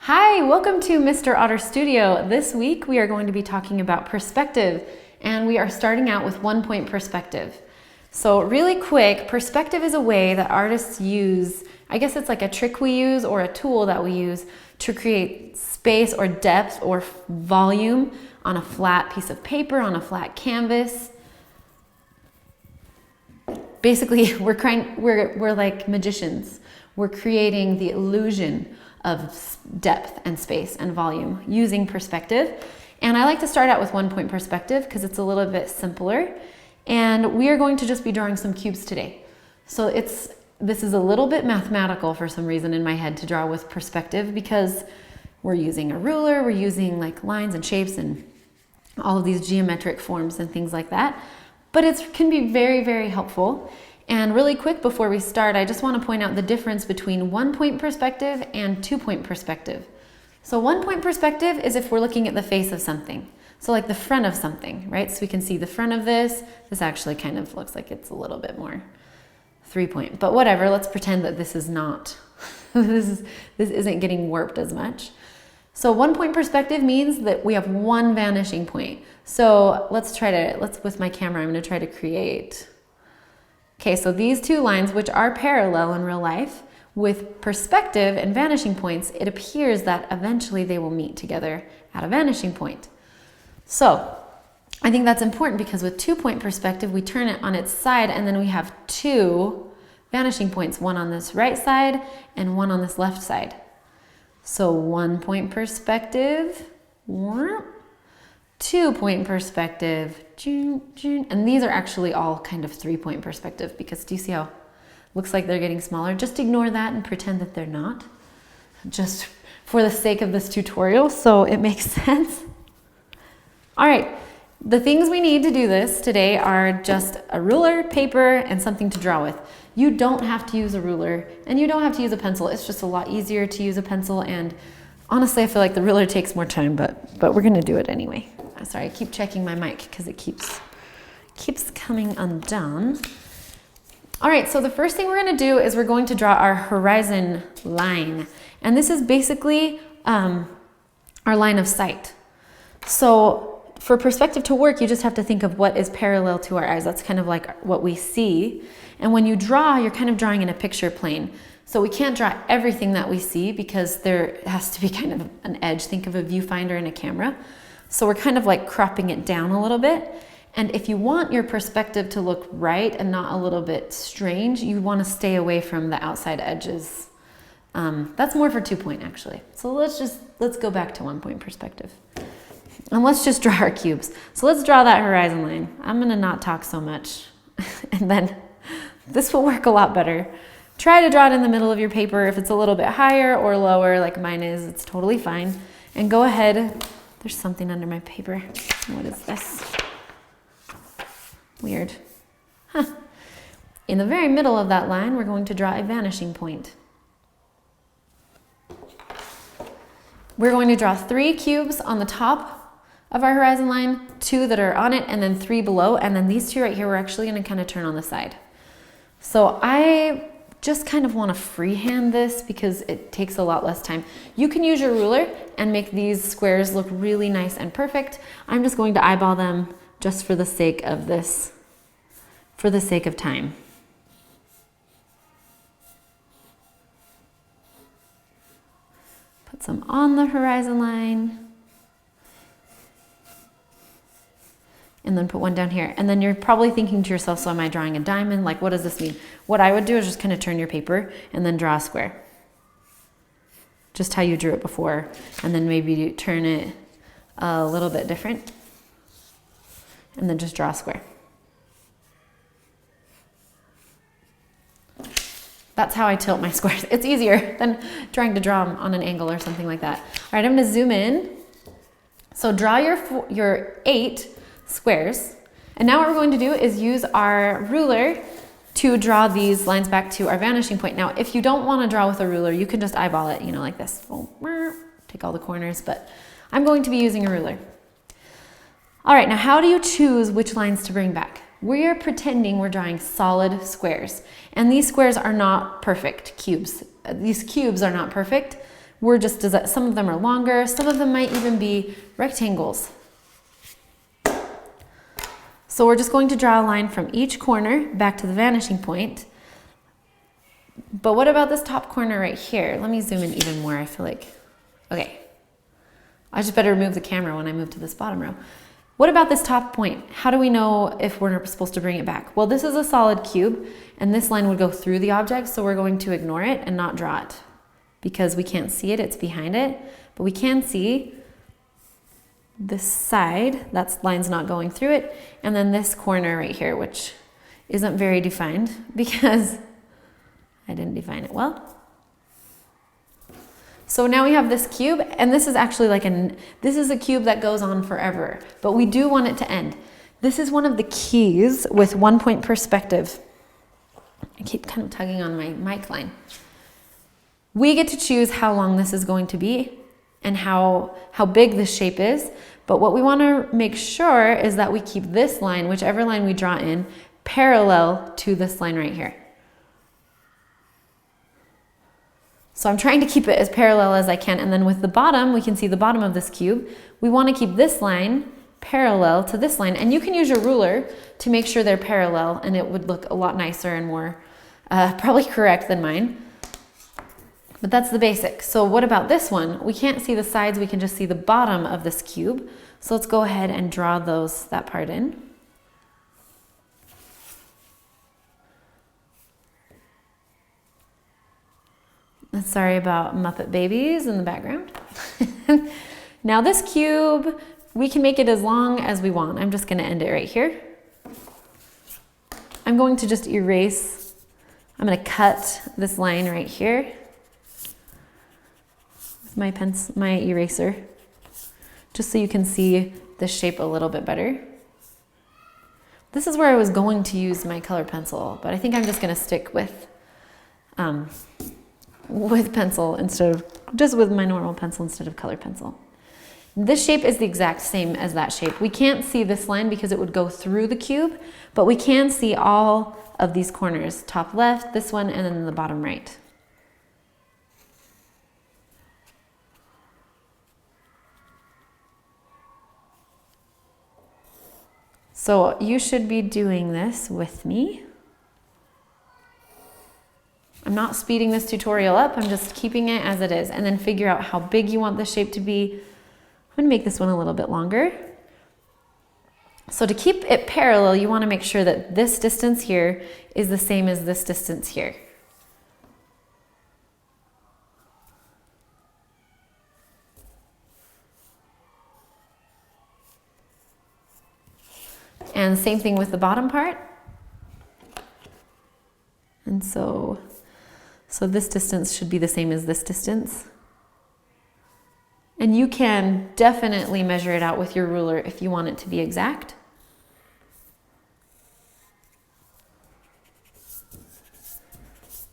Hi, welcome to Mr. Otter Studio. This week we are going to be talking about perspective, and we are starting out with 1-point perspective. So really quick, perspective is a way that artists use, I guess it's like a trick we use or a tool that we use to create space or depth or volume on a flat piece of paper, on a flat canvas. Basically, we're like magicians. We're creating the illusion of depth and space and volume using perspective. And I like to start out with 1-point perspective because it's a little bit simpler. And we are going to just be drawing some cubes today. So this is a little bit mathematical for some reason in my head to draw with perspective because we're using a ruler, we're using like lines and shapes and all of these geometric forms and things like that. But it can be very, very helpful. And really quick before we start, I just want to point out the difference between 1-point perspective and 2-point perspective. So 1-point perspective is if we're looking at the face of something. So like the front of something, right? So we can see the front of this. This actually kind of looks like it's a little bit more 3-point, but whatever, let's pretend that this is not, this isn't getting warped as much. So 1-point perspective means that we have one vanishing point. So with my camera, I'm going to try to create. Okay, so these two lines, which are parallel in real life, with perspective and vanishing points, it appears that eventually they will meet together at a vanishing point. So I think that's important because with 2-point perspective, we turn it on its side and then we have two vanishing points, one on this right side and one on this left side. So 1-point perspective, 2-point perspective, and these are actually all kind of 3-point perspective because do you see how it looks like they're getting smaller? Just ignore that and pretend that they're not, just for the sake of this tutorial so it makes sense. All right, the things we need to do this today are just a ruler, paper, and something to draw with. You don't have to use a ruler and you don't have to use a pencil. It's just a lot easier to use a pencil, and honestly, I feel like the ruler takes more time, but we're gonna do it anyway. Sorry, I keep checking my mic because it keeps coming undone. All right, so the first thing we're gonna do is we're going to draw our horizon line. And this is basically our line of sight. So for perspective to work, you just have to think of what is parallel to our eyes. That's kind of like what we see. And when you draw, you're kind of drawing in a picture plane. So we can't draw everything that we see because there has to be kind of an edge. Think of a viewfinder and a camera. So we're kind of like cropping it down a little bit. And if you want your perspective to look right and not a little bit strange, you want to stay away from the outside edges. That's more for 2-point actually. So let's go back to 1-point perspective. And let's just draw our cubes. So let's draw that horizon line. I'm gonna not talk so much and then this will work a lot better. Try to draw it in the middle of your paper. If it's a little bit higher or lower like mine is, it's totally fine. And go ahead. There's something under my paper. What is this? Weird. Huh. In the very middle of that line, we're going to draw a vanishing point. We're going to draw 3 cubes on the top of our horizon line, 2 that are on it, and then 3 below. And then these 2 right here, we're actually going to kind of turn on the side. So I just kind of want to freehand this because it takes a lot less time. You can use your ruler and make these squares look really nice and perfect. I'm just going to eyeball them just for the sake of this, for the sake of time. Put some on the horizon line. And then put one down here. And then you're probably thinking to yourself, so am I drawing a diamond? Like, what does this mean? What I would do is just kind of turn your paper and then draw a square. Just how you drew it before. And then maybe you turn it a little bit different. And then just draw a square. That's how I tilt my squares. It's easier than trying to draw them on an angle or something like that. All right, I'm gonna zoom in. So draw your 8 squares. And now what we're going to do is use our ruler to draw these lines back to our vanishing point. Now, if you don't want to draw with a ruler, you can just eyeball it, like this. Take all the corners, but I'm going to be using a ruler. All right, now how do you choose which lines to bring back? We are pretending we're drawing solid squares, and these squares are not perfect cubes. These cubes are not perfect. some of them are longer, some of them might even be rectangles. So we're just going to draw a line from each corner back to the vanishing point. But what about this top corner right here? Let me zoom in even more, I feel like. Okay. I just better move the camera when I move to this bottom row. What about this top point? How do we know if we're supposed to bring it back? Well, this is a solid cube, and this line would go through the object, so we're going to ignore it and not draw it because we can't see it, it's behind it. But we can see this side, that line's not going through it, and then this corner right here, which isn't very defined because I didn't define it well. So now we have this cube, and this is actually this is a cube that goes on forever, but we do want it to end. This is one of the keys with 1 point perspective. I keep kind of tugging on my mic line. We get to choose how long this is going to be and how big this shape is, but what we want to make sure is that we keep this line, whichever line we draw in, parallel to this line right here. So I'm trying to keep it as parallel as I can, and then with the bottom, we can see the bottom of this cube. We want to keep this line parallel to this line, and you can use your ruler to make sure they're parallel, and it would look a lot nicer and more probably correct than mine. But that's the basic. So what about this one? We can't see the sides, we can just see the bottom of this cube. So let's go ahead and draw that part in. Sorry about Muppet babies in the background. Now this cube, we can make it as long as we want. I'm just going to end it right here. I'm going to just erase, I'm going to cut this line right here with my eraser, just so you can see the shape a little bit better. This is where I was going to use my color pencil, but I think I'm just going to stick with pencil just with my normal pencil instead of color pencil. This shape is the exact same as that shape. We can't see this line because it would go through the cube, but we can see all of these corners, top left, this one, and then the bottom right. So you should be doing this with me. I'm not speeding this tutorial up, I'm just keeping it as it is, and then figure out how big you want the shape to be. I'm going to make this one a little bit longer. So to keep it parallel, you want to make sure that this distance here is the same as this distance here. And same thing with the bottom part. And so this distance should be the same as this distance. And you can definitely measure it out with your ruler if you want it to be exact.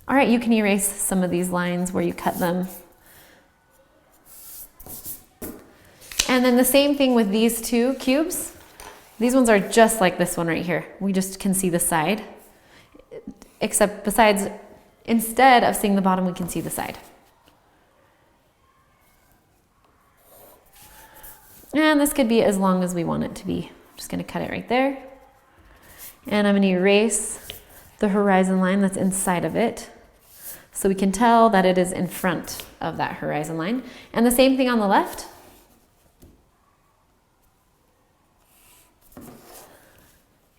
All right, you can erase some of these lines where you cut them. And then the same thing with these two cubes. These ones are just like this one right here. We just can see the side, except instead of seeing the bottom, we can see the side. And this could be as long as we want it to be. I'm just going to cut it right there. And I'm going to erase the horizon line that's inside of it, so we can tell that it is in front of that horizon line. And the same thing on the left.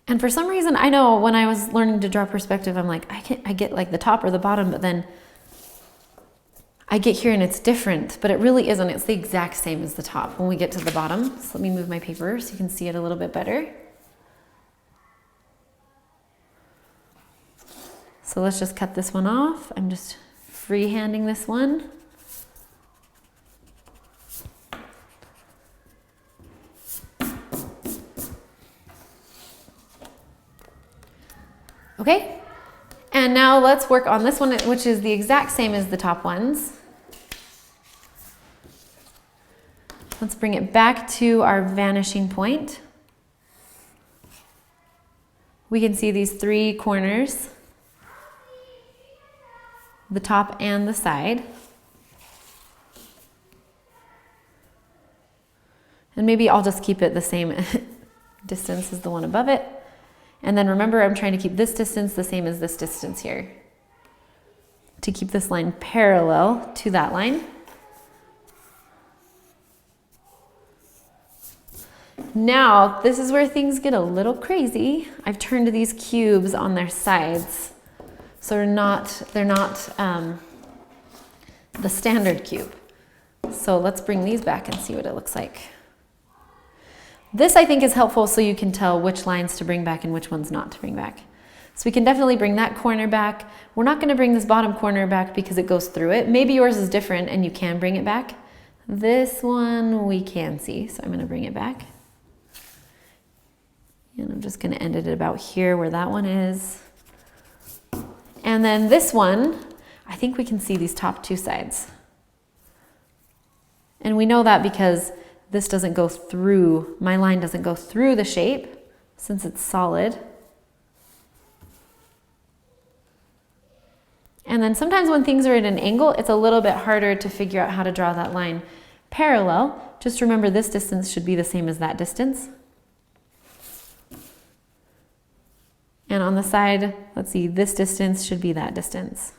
And for some reason, I know when I was learning to draw perspective, I'm like, I get like the top or the bottom, but then I get here and it's different, but it really isn't. It's the exact same as the top when we get to the bottom. So let me move my paper so you can see it a little bit better. So let's just cut this one off. I'm just freehanding this one. Okay, and now let's work on this one, which is the exact same as the top ones. Let's bring it back to our vanishing point. We can see these three corners, the top and the side. And maybe I'll just keep it the same distance as the one above it. And then remember, I'm trying to keep this distance the same as this distance here, to keep this line parallel to that line. Now, this is where things get a little crazy. I've turned these cubes on their sides. So they're not the standard cube. So let's bring these back and see what it looks like. This, I think, is helpful so you can tell which lines to bring back and which ones not to bring back. So we can definitely bring that corner back. We're not going to bring this bottom corner back because it goes through it. Maybe yours is different and you can bring it back. This one we can see, so I'm going to bring it back. And I'm just going to end it at about here where that one is. And then this one, I think we can see these top two sides. And we know that because this doesn't go through, my line doesn't go through the shape since it's solid. And then sometimes when things are at an angle, it's a little bit harder to figure out how to draw that line parallel. Just remember this distance should be the same as that distance. And on the side, let's see, this distance should be that distance.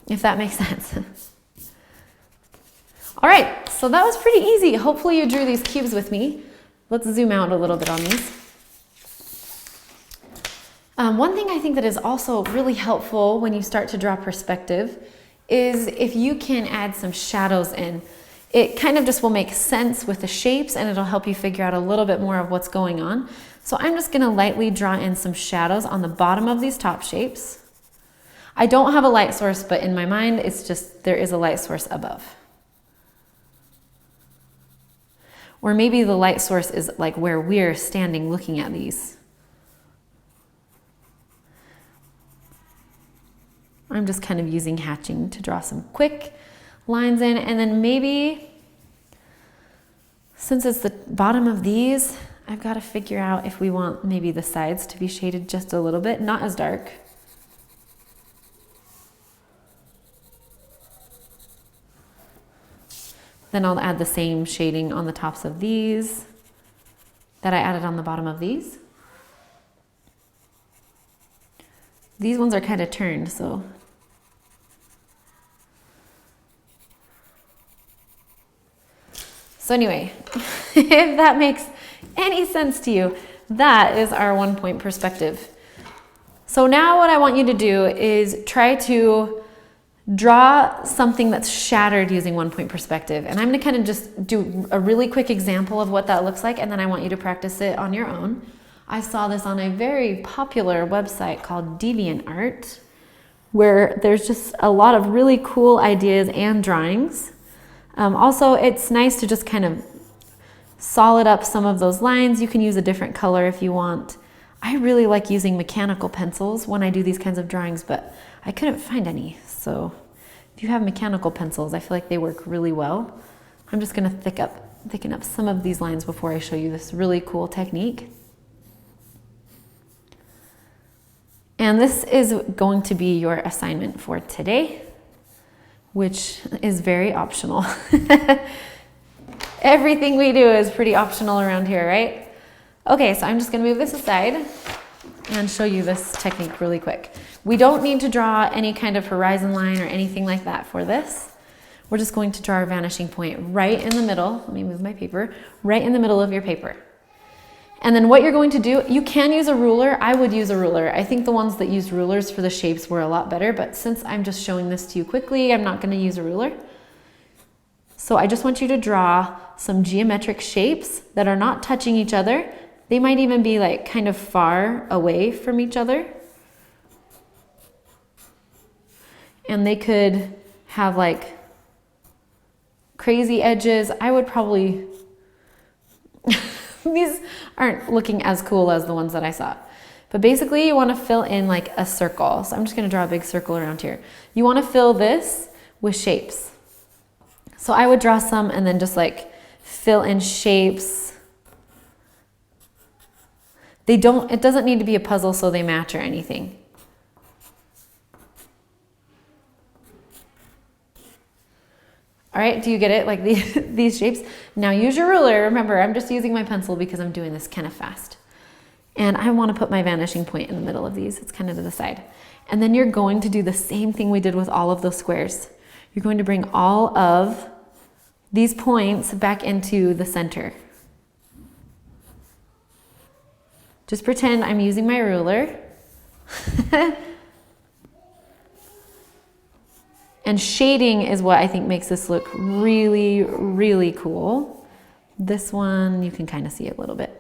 If that makes sense. All right, so that was pretty easy. Hopefully you drew these cubes with me. Let's zoom out a little bit on these. One thing I think that is also really helpful when you start to draw perspective is if you can add some shadows in. It kind of just will make sense with the shapes and it'll help you figure out a little bit more of what's going on. So I'm just going to lightly draw in some shadows on the bottom of these top shapes. I don't have a light source, but in my mind, it's just there is a light source above. Or maybe the light source is like where we're standing looking at these. I'm just kind of using hatching to draw some quick lines in, and then maybe, since it's the bottom of these, I've got to figure out if we want maybe the sides to be shaded just a little bit, not as dark. Then I'll add the same shading on the tops of these that I added on the bottom of these. These ones are kind of turned, so. So anyway, if that makes any sense to you, that is our 1 point perspective. So now what I want you to do is try to draw something that's shattered using 1 point perspective. And I'm going to kind of just do a really quick example of what that looks like, and then I want you to practice it on your own. I saw this on a very popular website called DeviantArt, where there's just a lot of really cool ideas and drawings. Also, it's nice to just kind of solid up some of those lines. You can use a different color if you want. I really like using mechanical pencils when I do these kinds of drawings, but I couldn't find any. So if you have mechanical pencils, I feel like they work really well. I'm just going to thicken up some of these lines before I show you this really cool technique. And this is going to be your assignment for today, which is very optional. Everything we do is pretty optional around here, right? Okay, so I'm just going to move this aside and show you this technique really quick. We don't need to draw any kind of horizon line or anything like that for this. We're just going to draw our vanishing point right in the middle. Let me move my paper. Right in the middle of your paper. And then what you're going to do, you can use a ruler. I would use a ruler. I think the ones that used rulers for the shapes were a lot better, but since I'm just showing this to you quickly, I'm not going to use a ruler. So I just want you to draw some geometric shapes that are not touching each other. They might even be like kind of far away from each other. And they could have like crazy edges. I would probably, these aren't looking as cool as the ones that I saw. But basically you want to fill in like a circle. So I'm just going to draw a big circle around here. You want to fill this with shapes. So I would draw some and then just like fill in shapes. It doesn't need to be a puzzle so they match or anything. All right, do you get it? Like these shapes. Now use your ruler. Remember, I'm just using my pencil because I'm doing this kind of fast. And I want to put my vanishing point in the middle of these. It's kind of to the side. And then you're going to do the same thing we did with all of those squares. You're going to bring all of these points back into the center. Just pretend I'm using my ruler. And shading is what I think makes this look really, really cool. This one, you can kind of see it a little bit.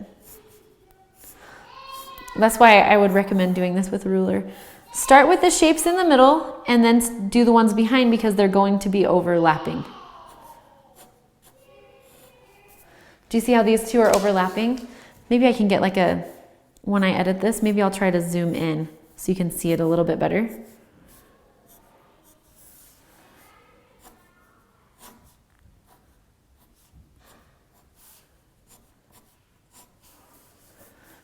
That's why I would recommend doing this with a ruler. Start with the shapes in the middle and then do the ones behind because they're going to be overlapping. Do you see how these two are overlapping? Maybe I can get like when I edit this, maybe I'll try to zoom in so you can see it a little bit better.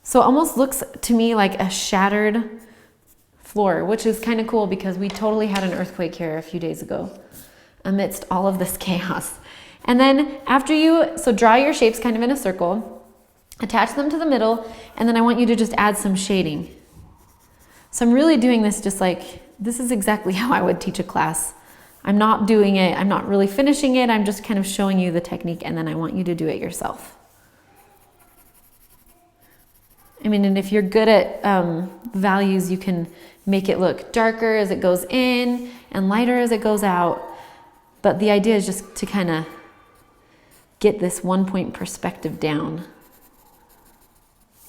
So it almost looks to me like a shattered floor, which is kind of cool because we totally had an earthquake here a few days ago amidst all of this chaos. And then so draw your shapes kind of in a circle, attach them to the middle, and then I want you to just add some shading. So I'm really doing this just like, this is exactly how I would teach a class. I'm not doing it, I'm not really finishing it, I'm just kind of showing you the technique and then I want you to do it yourself. I mean, and if you're good at values, you can make it look darker as it goes in and lighter as it goes out. But the idea is just to kind of get this 1 point perspective down.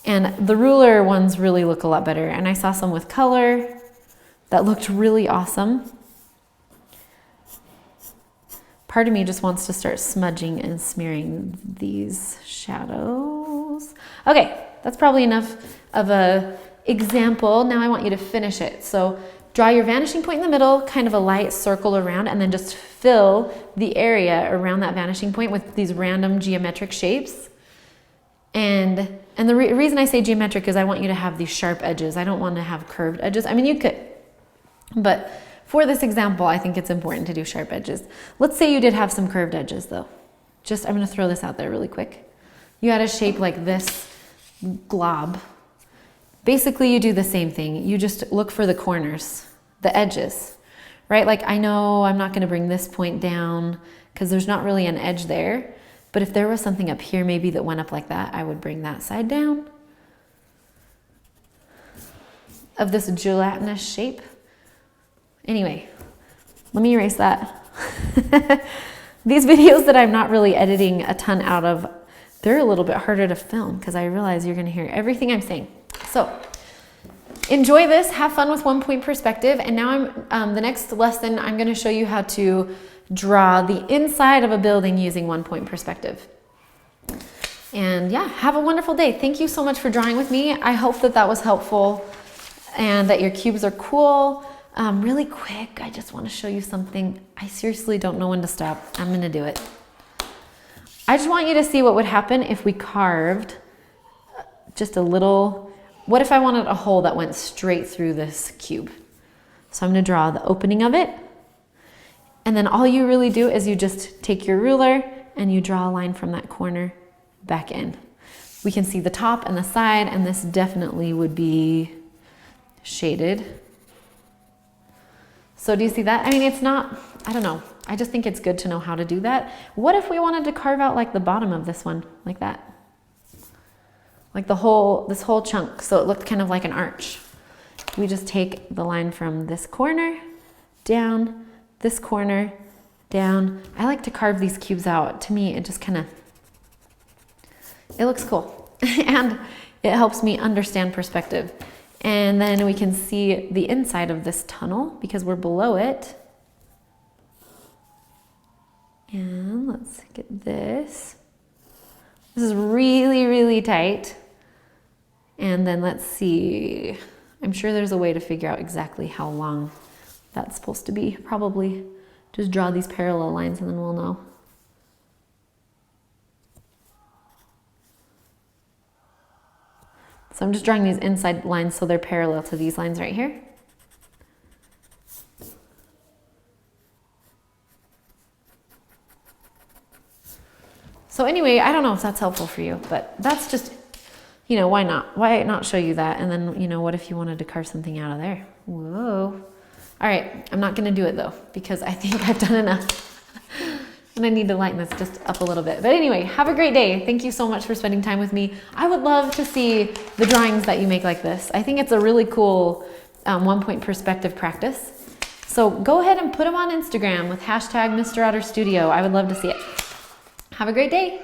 And the ruler ones really look a lot better. And I saw some with color that looked really awesome. Part of me just wants to start smudging and smearing these shadows. Okay. That's probably enough of a example. Now I want you to finish it. So draw your vanishing point in the middle, kind of a light circle around, and then just fill the area around that vanishing point with these random geometric shapes. And the reason I say geometric is I want you to have these sharp edges. I don't want to have curved edges. I mean, you could, but for this example, I think it's important to do sharp edges. Let's say you did have some curved edges though. I'm going to throw this out there really quick. You had a shape like this glob. Basically, you do the same thing. You just look for the corners, the edges, right? Like I know I'm not going to bring this point down because there's not really an edge there. But if there was something up here maybe that went up like that, I would bring that side down of this gelatinous shape. Anyway, let me erase that. These videos that I'm not really editing a ton out of, they're a little bit harder to film because I realize you're going to hear everything I'm saying. So enjoy this, have fun with 1 point perspective. And now the next lesson, I'm going to show you how to draw the inside of a building using 1 point perspective. And yeah, have a wonderful day. Thank you so much for drawing with me. I hope that was helpful and that your cubes are cool. Really quick, I just want to show you something. I seriously don't know when to stop. I'm going to do it. I just want you to see what would happen if we carved just a little. What if I wanted a hole that went straight through this cube? So I'm going to draw the opening of it. And then all you really do is you just take your ruler and you draw a line from that corner back in. We can see the top and the side, and this definitely would be shaded. So do you see that? I mean, it's not, I don't know. I just think it's good to know how to do that. What if we wanted to carve out like the bottom of this one, like that? Like this whole chunk, so it looked kind of like an arch. We just take the line from this corner, down, this corner, down. I like to carve these cubes out. To me, it just kind of, it looks cool. And it helps me understand perspective. And then we can see the inside of this tunnel because we're below it. And let's get this. This is really, really tight. And then let's see. I'm sure there's a way to figure out exactly how long that's supposed to be. Probably just draw these parallel lines and then we'll know. So I'm just drawing these inside lines so they're parallel to these lines right here. So anyway, I don't know if that's helpful for you, but that's just, you know, why not? Why not show you that? And then, you know, what if you wanted to carve something out of there? Whoa. All right, I'm not gonna do it though, because I think I've done enough. And I need to lighten this just up a little bit. But anyway, have a great day. Thank you so much for spending time with me. I would love to see the drawings that you make like this. I think it's a really cool one-point perspective practice. So go ahead and put them on Instagram with hashtag Mr Otter Studio. I would love to see it. Have a great day.